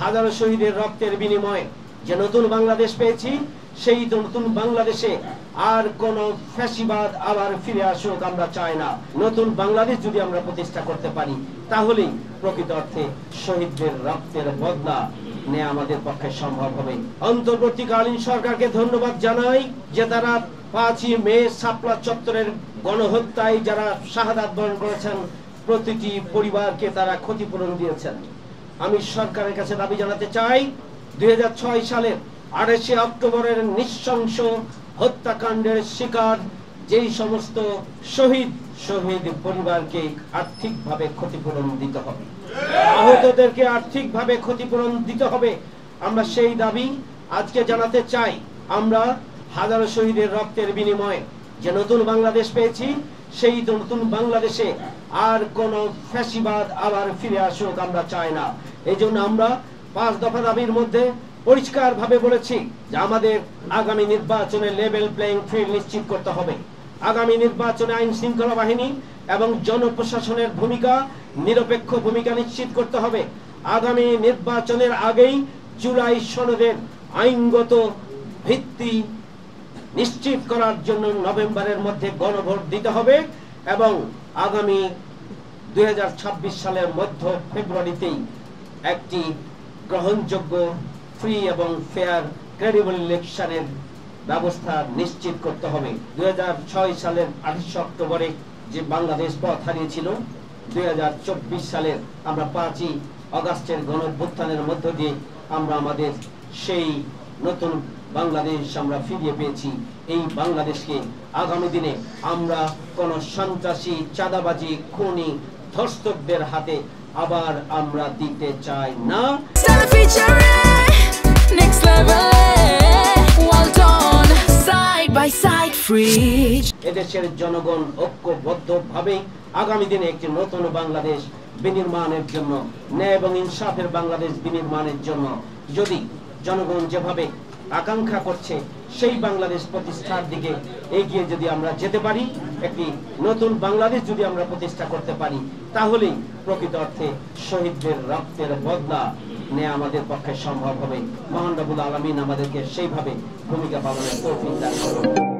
হাজারো শহীদের রক্তের বিনিময়ে যে নতুন বাংলাদেশ পেয়েছি, সেই নতুন বাংলাদেশে আর কোন ফ্যাসিবাদ আবার ফিরে আসুক আমরা চাই না। নতুন বাংলাদেশ যদি আমরা প্রতিষ্ঠা করতে পারি, তাহলেই প্রকৃত অর্থে শহীদদের রক্তের বদলা নেওয়া আমাদের পক্ষে সম্ভব হবে। অন্তর্বর্তীকালীন সরকারকে ধন্যবাদ জানাই যে তারা 5ই মে শাপলা চত্বরের গণহত্যায় যারা শাহাদাত বরণ করেছেন, প্রতিটি পরিবারকে তারা ক্ষতিপূরণ দিয়েছেন। আমি সরকারের কাছে দাবি জানাতে চাই, 2006 সালের 28শে অক্টোবরের নৃশংস হত্যাকাণ্ডের শিকার যেই সমস্ত শহীদ পরিবারকে আর্থিকভাবে ক্ষতিপূরণ দিতে হবে, আহতদেরকে আর্থিকভাবে ক্ষতিপূরণ দিতে হবে। আমরা সেই দাবি আজকে জানাতে চাই। আমরা হাজারো শহীদের রক্তের বিনিময়ে যে নতুন বাংলাদেশ পেয়েছি, সেই নতুন বাংলাদেশে আর কোন ফ্যাসিবাদ আবার ফিরে আসুক আমরা চাই না। এই জন্য আমরা 5 দফা দাবির মধ্যে পরিষ্কার ভাবে বলেছি যে আমাদের আগামী নির্বাচনে লেভেল প্লেইং ফিল্ড নিশ্চিত করতে হবে। আগামী নির্বাচনে আইন শৃঙ্খলা বাহিনী এবং জনপ্রশাসনের ভূমিকা, নিরপেক্ষ ভূমিকা নিশ্চিত করতে হবে। আগামী নির্বাচনের আগেই জুলাই সনদের আইনগত ভিত্তি নিশ্চিত করার জন্য নভেম্বরের মধ্যে গণভোট দিতে হবে এবং আগামী 2026 সালের মধ্য ফেব্রুয়ারিতেই একটি গ্রহণযোগ্য, ফ্রি এবং ফেয়ার ক্রেডিবল ইলেকশনের ব্যবস্থা নিশ্চিত করতে হবে। 2006 সালের 28 অক্টোবরে যে বাংলাদেশ পথ হারিয়েছিল, 2024 সালের আমরা 5ই আগস্টের গণঅভ্যুত্থানের মধ্য দিয়ে আমরা আমাদের সেই নতুন বাংলাদেশ আমরা ফিরিয়ে পেয়েছি। এই বাংলাদেশকে আগামী দিনে আমরা কোন সন্ত্রাসী, চাঁদাবাজি, খুনি, ধর্ষকদের হাতে আবার আমরা দিতে চাই না। এদেশের জনগণ ঐক্যবদ্ধভাবে আগামী দিনে একটি নতুন বাংলাদেশ বিনির্মাণের জন্য, ন্যায় এবং ইনসাফের বাংলাদেশ বিনির্মাণের জন্য যদি জনগণ যেভাবে আকাঙ্ক্ষা করছে, সেই বাংলাদেশ প্রতিষ্ঠার দিকে এগিয়ে যদি আমরা যেতে পারি, একটি নতুন বাংলাদেশ যদি আমরা প্রতিষ্ঠা করতে পারি, তাহলেই প্রকৃত অর্থে শহীদদের রক্তের বদলা নেওয়া আমাদের পক্ষে সম্ভব হবে। মহান রব্বুল আলামিন আমাদেরকে সেইভাবে ভূমিকা পালনের তৌফিক দান করুন।